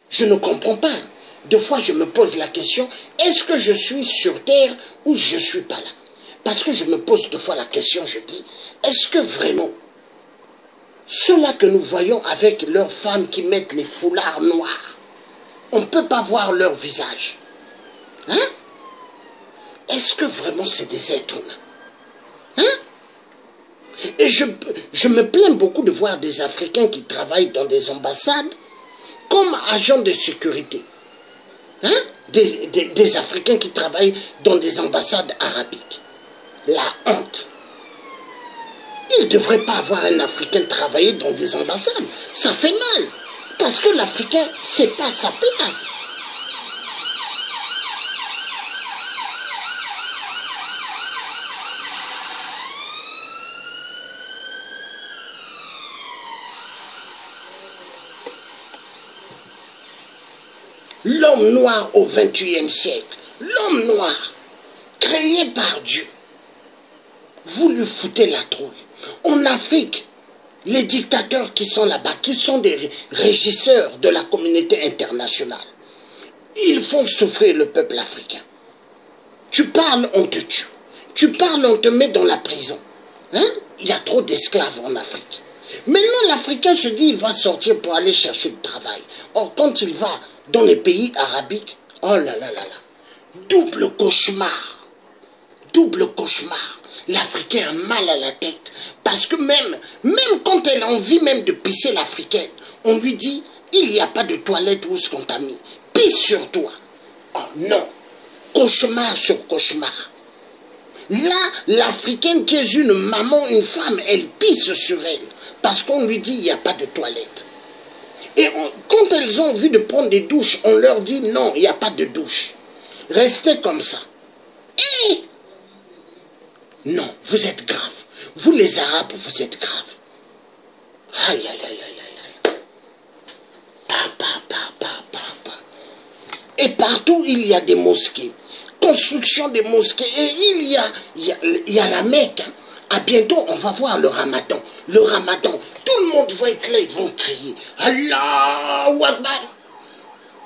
Je ne comprends pas. Deux fois, je me pose la question, est-ce que je suis sur terre ou je ne suis pas là? Parce que je me pose deux fois la question, je dis, est-ce que vraiment, ceux-là que nous voyons avec leurs femmes qui mettent les foulards noirs, on ne peut pas voir leur visage? Hein? Est-ce que vraiment c'est des êtres humains? Hein? Et je me plains beaucoup de voir des Africains qui travaillent dans des ambassades comme agents de sécurité. Hein? Des Africains qui travaillent dans des ambassades arabiques. La honte. Il ne devrait pas avoir un Africain travailler dans des ambassades. Ça fait mal. Parce que l'Africain, ce n'est pas sa place. L'homme noir au XXIe siècle, l'homme noir, créé par Dieu, vous lui foutez la trouille. En Afrique, les dictateurs qui sont là-bas, qui sont des régisseurs de la communauté internationale, ils font souffrir le peuple africain. Tu parles, on te tue. Tu parles, on te met dans la prison. Hein? Il y a trop d'esclaves en Afrique. Maintenant, l'Africain se dit, il va sortir pour aller chercher du travail. Or, quand il va dans les pays arabiques, oh là là là là, double cauchemar. Double cauchemar. L'Africain a mal à la tête. Parce que même quand elle a envie même de pisser l'Africaine, on lui dit, il n'y a pas de toilette où ce qu'on t'a mis. Pisse sur toi. Oh non. Cauchemar sur cauchemar. Là, l'Africaine qui est une maman, une femme, elle pisse sur elle. Parce qu'on lui dit, il n'y a pas de toilette. Et quand elles ont envie de prendre des douches, on leur dit, non, il n'y a pas de douche. Restez comme ça. Et non, vous êtes graves. Vous les Arabes, vous êtes graves. Aïe, aïe, aïe, aïe, aïe. Et partout, il y a des mosquées. Construction des mosquées. Et il y a la Mecque. À bientôt, on va voir le Ramadan. Le Ramadan. Tout le monde va être là, ils vont crier. Allahu Akbar.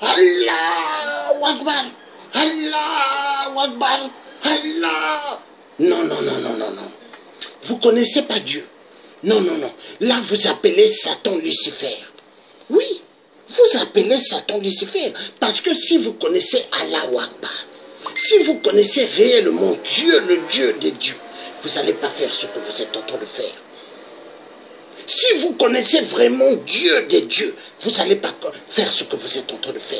Allahu Akbar. Allahu Akbar. Allah. Non, non, non, non, non, non. Vous ne connaissez pas Dieu. Non, non, non. Là, vous appelez Satan Lucifer. Oui, vous appelez Satan Lucifer. Parce que si vous connaissez Allahu Akbar, si vous connaissez réellement Dieu, le Dieu des dieux, vous n'allez pas faire ce que vous êtes en train de faire. Si vous connaissez vraiment Dieu des dieux, vous n'allez pas faire ce que vous êtes en train de faire.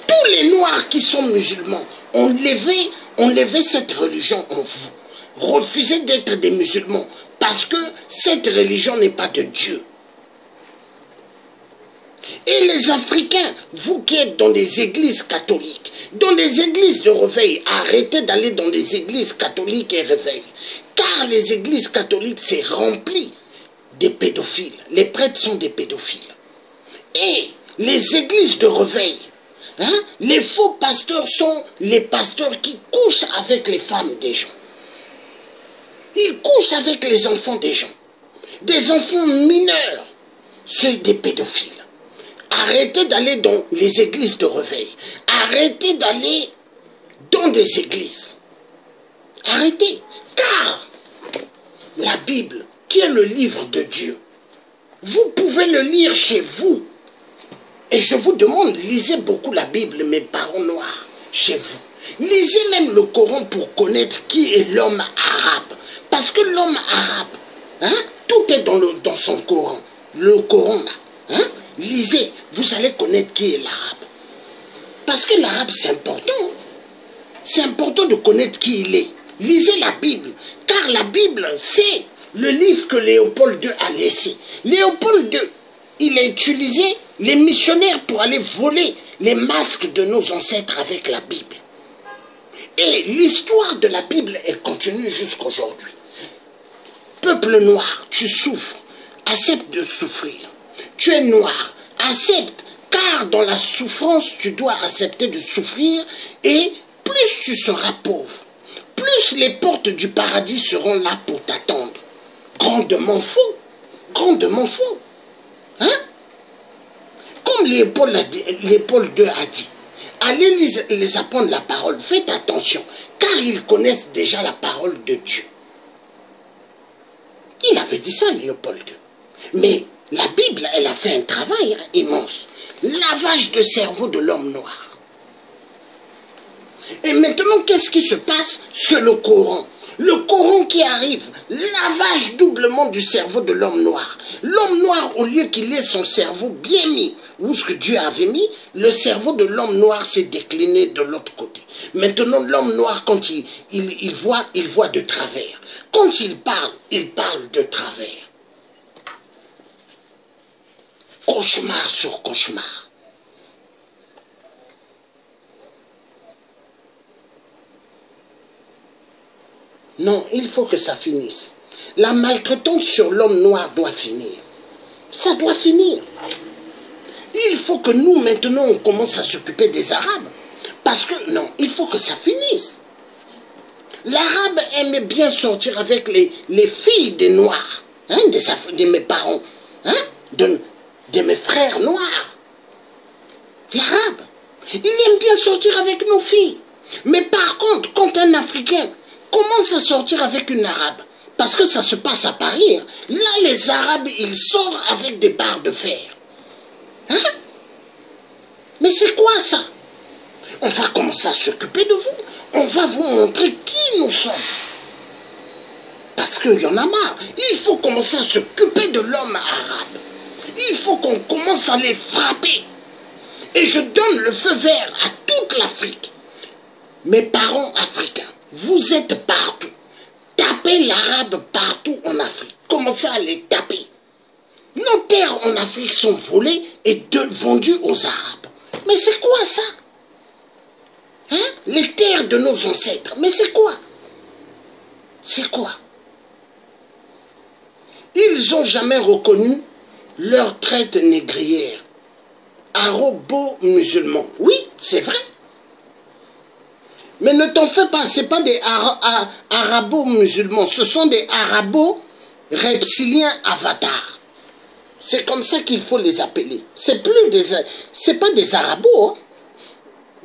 Tous les Noirs qui sont musulmans ont levé cette religion en vous. Refusez d'être des musulmans parce que cette religion n'est pas de Dieu. Et les Africains, vous qui êtes dans des églises catholiques, dans des églises de réveil, arrêtez d'aller dans des églises catholiques et réveil. Car les églises catholiques, c'est rempli des pédophiles. Les prêtres sont des pédophiles. Et les églises de réveil, hein, les faux pasteurs sont les pasteurs qui couchent avec les femmes des gens. Ils couchent avec les enfants des gens. Des enfants mineurs, c'est des pédophiles. Arrêtez d'aller dans les églises de réveil. Arrêtez d'aller dans des églises. Arrêtez. Car la Bible, qui est le livre de Dieu, vous pouvez le lire chez vous. Et je vous demande, lisez beaucoup la Bible, mes parents noirs, chez vous. Lisez même le Coran pour connaître qui est l'homme arabe. Parce que l'homme arabe, hein, tout est dans son Coran. Le Coran là. Hein, lisez, vous allez connaître qui est l'arabe. Parce que l'arabe c'est important. C'est important de connaître qui il est. Lisez la Bible. Car la Bible c'est le livre que Léopold II a laissé. Léopold II, il a utilisé les missionnaires pour aller voler les masques de nos ancêtres avec la Bible. Et l'histoire de la Bible est continue jusqu'aujourd'hui. Peuple noir, tu souffres, accepte de souffrir. Tu es noir, accepte, car dans la souffrance, tu dois accepter de souffrir et plus tu seras pauvre, plus les portes du paradis seront là pour t'attendre. Grandement faux, grandement faux. Hein? Comme Léopold II a dit, allez les apprendre la parole, faites attention, car ils connaissent déjà la parole de Dieu. Il avait dit ça, Léopold II. Mais la Bible, elle a fait un travail immense. Lavage de cerveau de l'homme noir. Et maintenant, qu'est-ce qui se passe? C'est le Coran. Le Coran qui arrive, lavage doublement du cerveau de l'homme noir. L'homme noir, au lieu qu'il ait son cerveau bien mis, où ce que Dieu avait mis, le cerveau de l'homme noir s'est décliné de l'autre côté. Maintenant, l'homme noir, quand il voit de travers. Quand il parle de travers. Cauchemar sur cauchemar. Non, il faut que ça finisse. La maltraitance sur l'homme noir doit finir. Ça doit finir. Il faut que nous, maintenant, on commence à s'occuper des Arabes. Parce que, non, il faut que ça finisse. L'Arabe aimait bien sortir avec les filles des Noirs, hein, de mes parents, hein, de mes frères noirs. L'Arabe, il aime bien sortir avec nos filles. Mais par contre, quand un Africain commence à sortir avec une Arabe, parce que ça se passe à Paris, hein, là les Arabes, ils sortent avec des barres de fer. Hein? Mais c'est quoi ça? On va commencer à s'occuper de vous. On va vous montrer qui nous sommes. Parce qu'il y en a marre. Il faut commencer à s'occuper de l'homme arabe. Il faut qu'on commence à les frapper. Et je donne le feu vert à toute l'Afrique. Mes parents africains, vous êtes partout. Tapez l'arabe partout en Afrique. Commencez à les taper. Nos terres en Afrique sont volées et vendues aux Arabes. Mais c'est quoi ça? Hein? Les terres de nos ancêtres. Mais c'est quoi? C'est quoi? Ils n'ont jamais reconnu leur traite négrière. Arabo-musulmans. Oui, c'est vrai. Mais ne t'en fais pas, ce n'est pas des arabo-musulmans, ce sont des arabo-reptiliens avatars. C'est comme ça qu'il faut les appeler. C'est pas des arabos,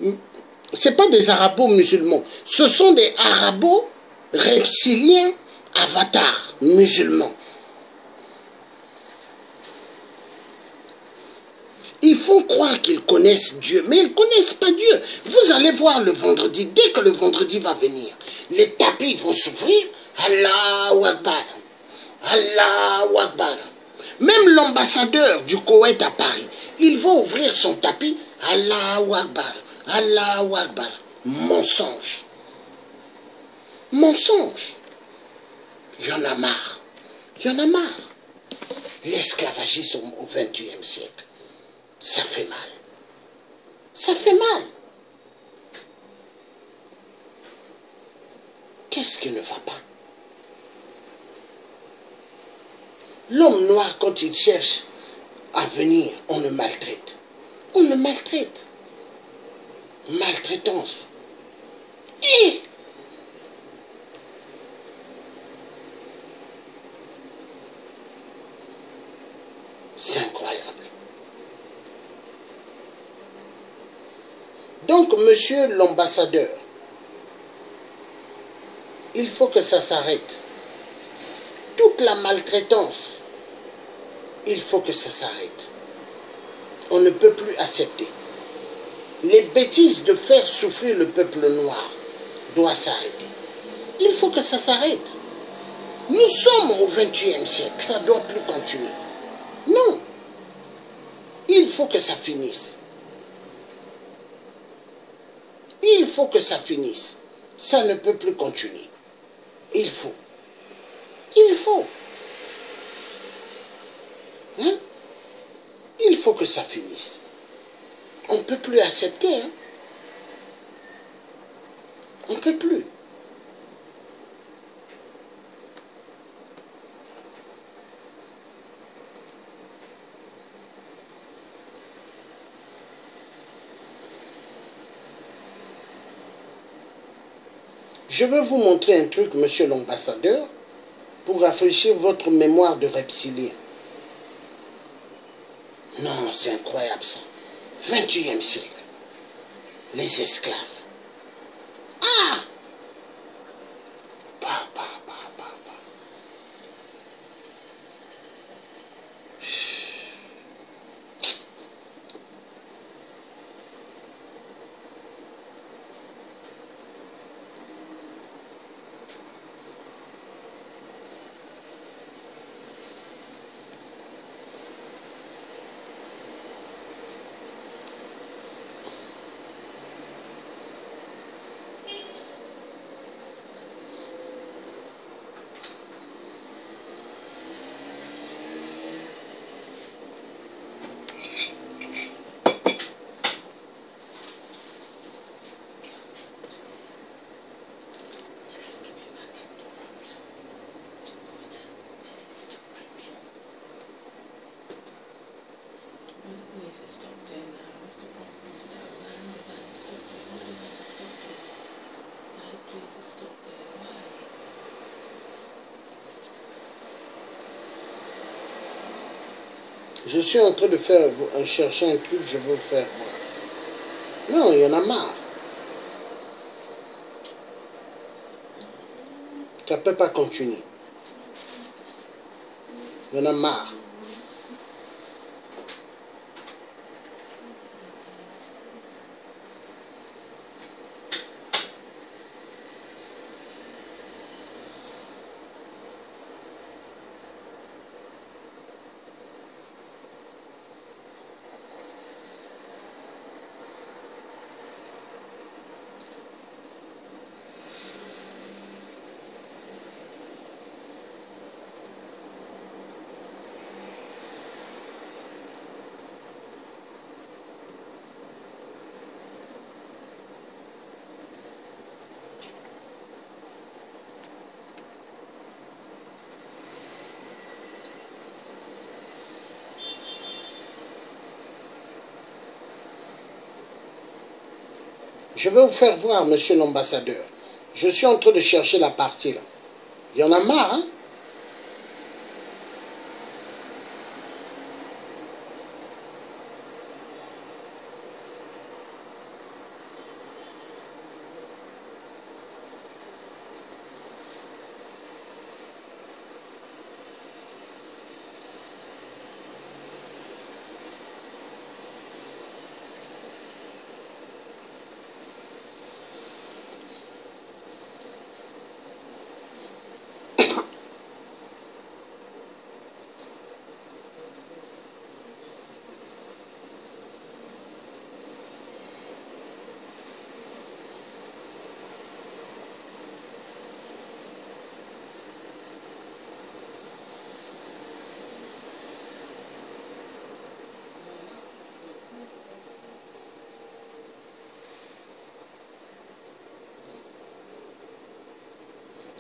hein. C'est pas des arabo-musulmans. Ce sont des arabo-reptiliens avatars musulmans. Ils font croire qu'ils connaissent Dieu, mais ils ne connaissent pas Dieu. Vous allez voir le vendredi, dès que le vendredi va venir, les tapis vont s'ouvrir. Allahu Akbar. Allahu Akbar. Même l'ambassadeur du Koweït à Paris, il va ouvrir son tapis. Allahu Akbar. Allahu Akbar. Mensonge. Mensonge. Il y en a marre. Il y en a marre. L'esclavagisme au XXIe siècle. Ça fait mal. Ça fait mal. Qu'est-ce qui ne va pas? L'homme noir, quand il cherche à venir, on le maltraite. On le maltraite. Maltraitance. Et c'est incroyable. Donc, monsieur l'ambassadeur, il faut que ça s'arrête. Toute la maltraitance, il faut que ça s'arrête. On ne peut plus accepter. Les bêtises de faire souffrir le peuple noir doivent s'arrêter. Il faut que ça s'arrête. Nous sommes au XXIe siècle. Ça ne doit plus continuer. Non. Il faut que ça finisse. Il faut que ça finisse. Ça ne peut plus continuer. Il faut. Il faut. Hein? Il faut que ça finisse. On ne peut plus accepter. Hein? On ne peut plus. Je veux vous montrer un truc, monsieur l'ambassadeur, pour rafraîchir votre mémoire de reptilien. Non, c'est incroyable ça. 21e siècle. Les esclaves. Ah! Bah, bah, bah, bah, bah. Je suis en train de chercher un truc, je veux faire. Non, il y en a marre. Ça ne peut pas continuer. Il y en a marre. Je vais vous faire voir, monsieur l'ambassadeur. Je suis en train de chercher la partie là. Il y en a marre, hein?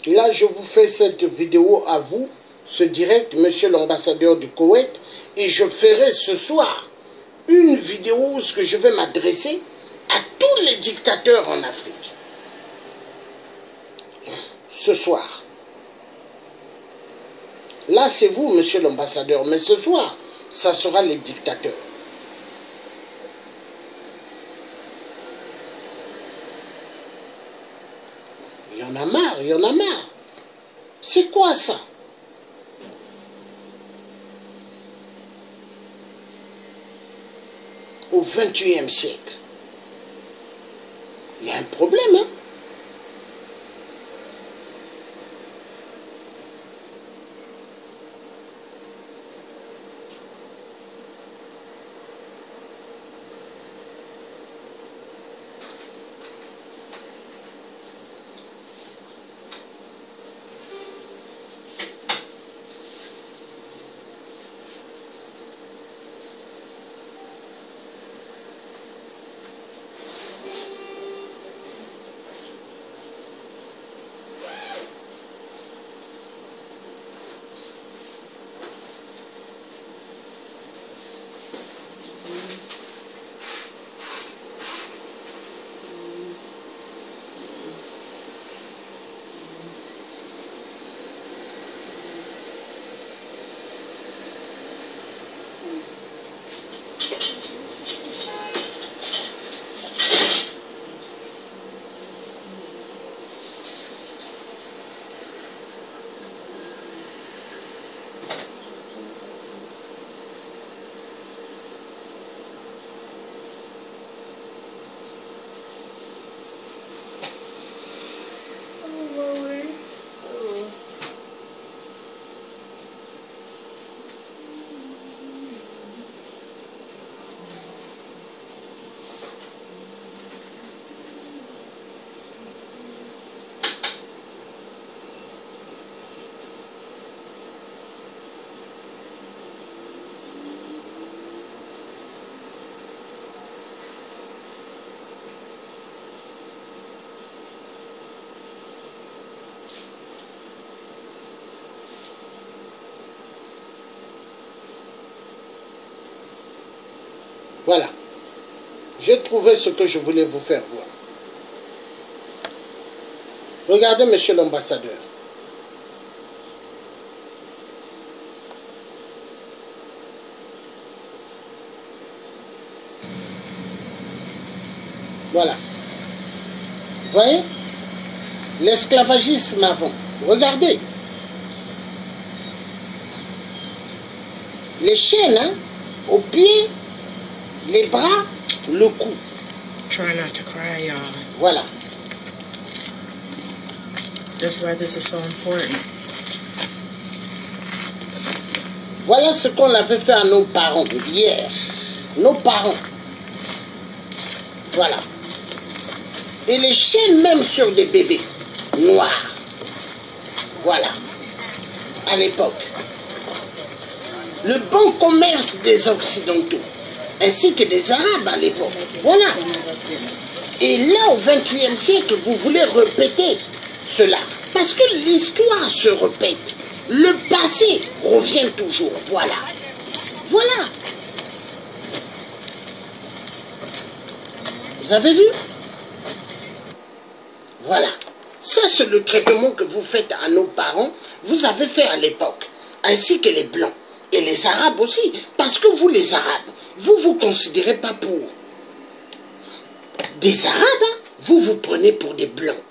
Là, je vous fais cette vidéo à vous, ce direct, monsieur l'ambassadeur du Koweït, et je ferai ce soir une vidéo où je vais m'adresser à tous les dictateurs en Afrique. Ce soir. Là, c'est vous, monsieur l'ambassadeur, mais ce soir, ça sera les dictateurs. Il y en a marre, il y en a marre. C'est quoi ça? Au 21e siècle. Il y a un problème, hein? Voilà. J'ai trouvé ce que je voulais vous faire voir. Regardez, monsieur l'ambassadeur. Voilà. Vous voyez? L'esclavagisme avant. Regardez. Les chaînes, hein, aux pieds, les bras, le cou. Try not to cry, y'all. Voilà. That's why this is so important. Voilà ce qu'on avait fait à nos parents hier. Nos parents. Voilà. Et les chaînes même sur des bébés noirs. Voilà. À l'époque. Le bon commerce des Occidentaux, ainsi que des Arabes à l'époque. Voilà. Et là, au XXIe siècle, vous voulez répéter cela. Parce que l'histoire se répète. Le passé revient toujours. Voilà. Voilà. Vous avez vu? Voilà. Ça, c'est le traitement que vous faites à nos parents. Vous avez fait à l'époque. Ainsi que les Blancs. Et les Arabes aussi. Parce que vous, les Arabes, vous vous considérez pas pour des Arabes. Hein? Vous vous prenez pour des Blancs.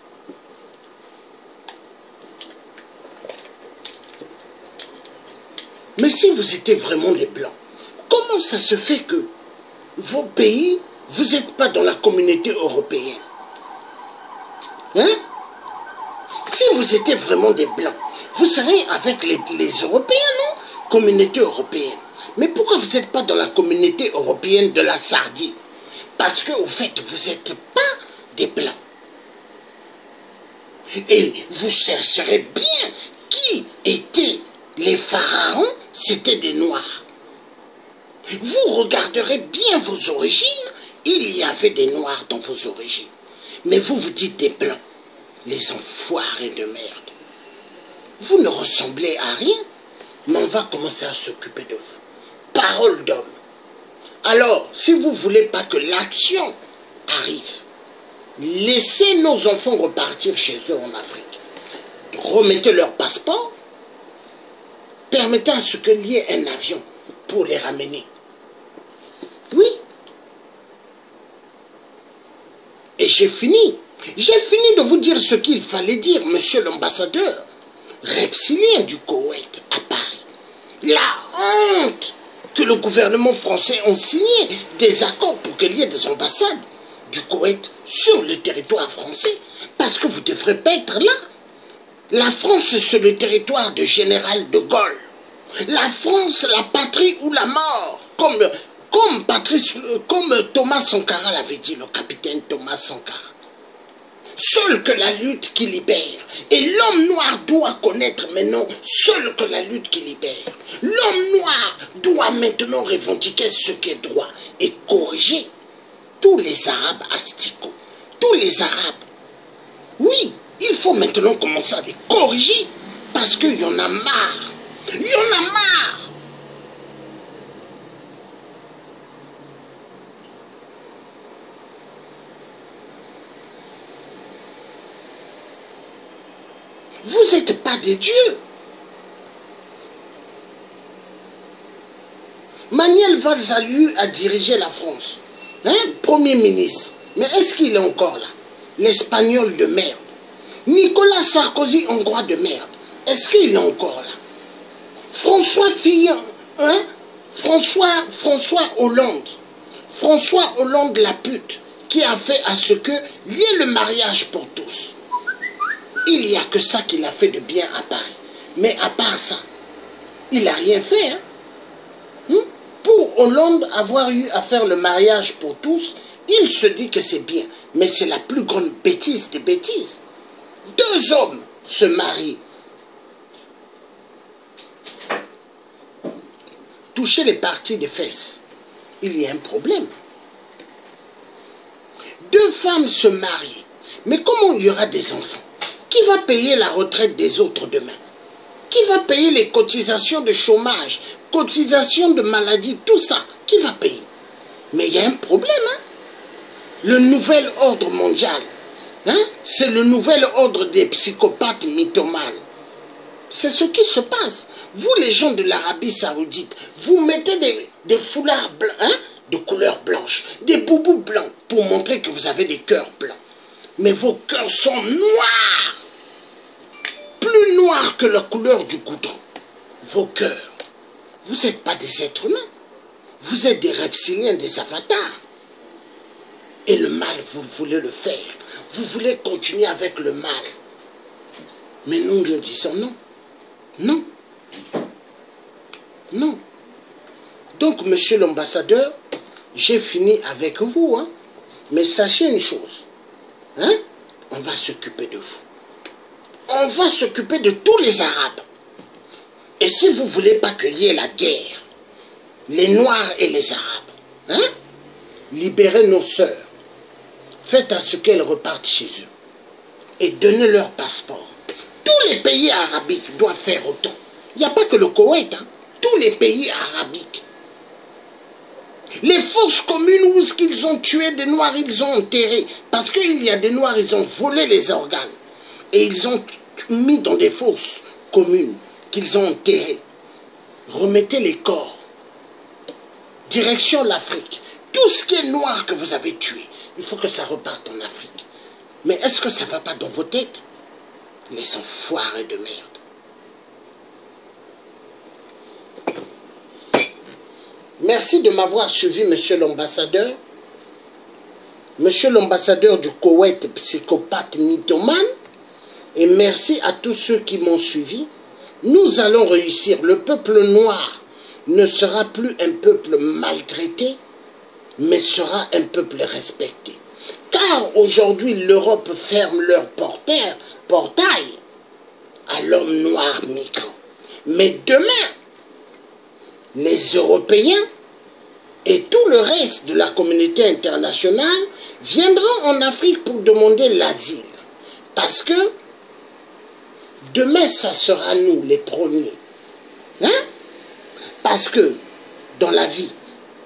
Mais si vous étiez vraiment des Blancs, comment ça se fait que vos pays, vous n'êtes pas dans la communauté européenne? Hein? Si vous étiez vraiment des Blancs, vous serez avec les Européens, non? Communauté européenne. Mais pourquoi vous n'êtes pas dans la communauté européenne de la sardine? Parce que, au fait, vous n'êtes pas des Blancs. Et vous chercherez bien qui étaient les pharaons, c'était des Noirs. Vous regarderez bien vos origines, il y avait des Noirs dans vos origines. Mais vous vous dites des Blancs, les enfoirés de merde. Vous ne ressemblez à rien, mais on va commencer à s'occuper de vous. Parole d'homme. Alors, si vous ne voulez pas que l'action arrive, laissez nos enfants repartir chez eux en Afrique. Remettez leur passeport, permettez à ce qu'il y ait un avion pour les ramener. Oui. Et j'ai fini. J'ai fini de vous dire ce qu'il fallait dire, monsieur l'ambassadeur reptilien du Koweït à Paris. La honte que le gouvernement français a signé des accords pour qu'il y ait des ambassades du Koweït sur le territoire français, parce que vous ne devrez pas être là. La France, c'est le territoire de général de Gaulle. La France, la patrie ou la mort, comme Thomas Sankara l'avait dit, le capitaine Thomas Sankara. Seul que la lutte qui libère. Et l'homme noir doit connaître maintenant seul que la lutte qui libère. L'homme noir doit maintenant revendiquer ce qui est droit et corriger tous les Arabes asticots. Tous les Arabes. Oui, il faut maintenant commencer à les corriger parce qu'il y en a marre. Il y en a marre. Vous n'êtes pas des dieux. Manuel Valls a dirigé la France. Hein? Premier ministre. Mais est-ce qu'il est encore là? L'espagnol de merde. Nicolas Sarkozy, hongrois de merde. Est-ce qu'il est encore là? François Fillon. Hein? François Hollande. François Hollande la pute. Qui a fait à ce que il y ait le mariage pour tous. Il n'y a que ça qu'il a fait de bien à Paris. Mais à part ça, il n'a rien fait. Hein? Pour Hollande avoir eu à faire le mariage pour tous, il se dit que c'est bien. Mais c'est la plus grande bêtise des bêtises. Deux hommes se marient. Toucher les parties des fesses, il y a un problème. Deux femmes se marient. Mais comment il y aura des enfants? Qui va payer la retraite des autres demain? Qui va payer les cotisations de chômage, cotisations de maladie, tout ça? Qui va payer? Mais il y a un problème, hein? Le nouvel ordre mondial, hein? C'est le nouvel ordre des psychopathes mythomanes. C'est ce qui se passe. Vous, les gens de l'Arabie Saoudite, vous mettez des foulards blancs, hein, de couleur blanche, des boubous blancs, pour montrer que vous avez des cœurs blancs. Mais vos cœurs sont noirs. Plus noirs que la couleur du goudron. Vos cœurs. Vous n'êtes pas des êtres humains. Vous êtes des reptiliens, des avatars. Et le mal, vous voulez le faire. Vous voulez continuer avec le mal. Mais nous disons non. Non. Non. Donc, monsieur l'ambassadeur, j'ai fini avec vous. Hein? Mais sachez une chose. Hein? On va s'occuper de vous. On va s'occuper de tous les Arabes. Et si vous ne voulez pas qu'il y ait la guerre, les Noirs et les Arabes, hein? Libérez nos sœurs. Faites à ce qu'elles repartent chez eux. Et donnez leur passeport. Tous les pays arabiques doivent faire autant. Il n'y a pas que le Koweït. Hein? Tous les pays arabiques. Les fosses communes où ils ont tué des Noirs, ils ont enterré. Parce qu'il y a des Noirs, ils ont volé les organes. Et ils ont mis dans des fosses communes qu'ils ont enterrées. Remettez les corps. Direction l'Afrique. Tout ce qui est noir que vous avez tué, il faut que ça reparte en Afrique. Mais est-ce que ça ne va pas dans vos têtes? Les enfoirés de merde. Merci de m'avoir suivi, monsieur l'ambassadeur. Monsieur l'ambassadeur du Koweït, psychopathe mythomane. Et merci à tous ceux qui m'ont suivi. Nous allons réussir. Le peuple noir ne sera plus un peuple maltraité, mais sera un peuple respecté. Car aujourd'hui, l'Europe ferme leur portail à l'homme noir migrant. Mais demain, les Européens et tout le reste de la communauté internationale viendront en Afrique pour demander l'asile. Parce que demain, ça sera nous les premiers. Hein? Parce que dans la vie,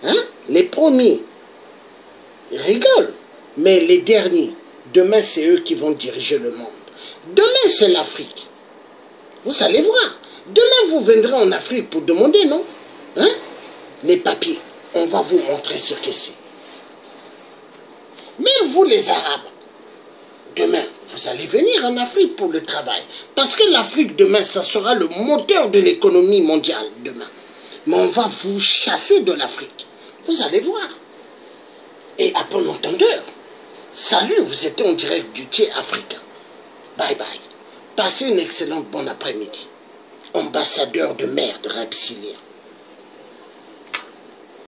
hein, les premiers rigolent, mais les derniers, demain, c'est eux qui vont diriger le monde. Demain, c'est l'Afrique. Vous allez voir. Demain, vous viendrez en Afrique pour demander, non? Hein? Les papiers. On va vous montrer ce que c'est. Même vous, les Arabes, demain, vous allez venir en Afrique pour le travail. Parce que l'Afrique, demain, ça sera le moteur de l'économie mondiale, demain. Mais on va vous chasser de l'Afrique. Vous allez voir. Et à bon entendeur, salut, vous étiez en direct du Thier africain. Bye bye. Passez une excellente bonne après-midi. Ambassadeur de merde reptilien.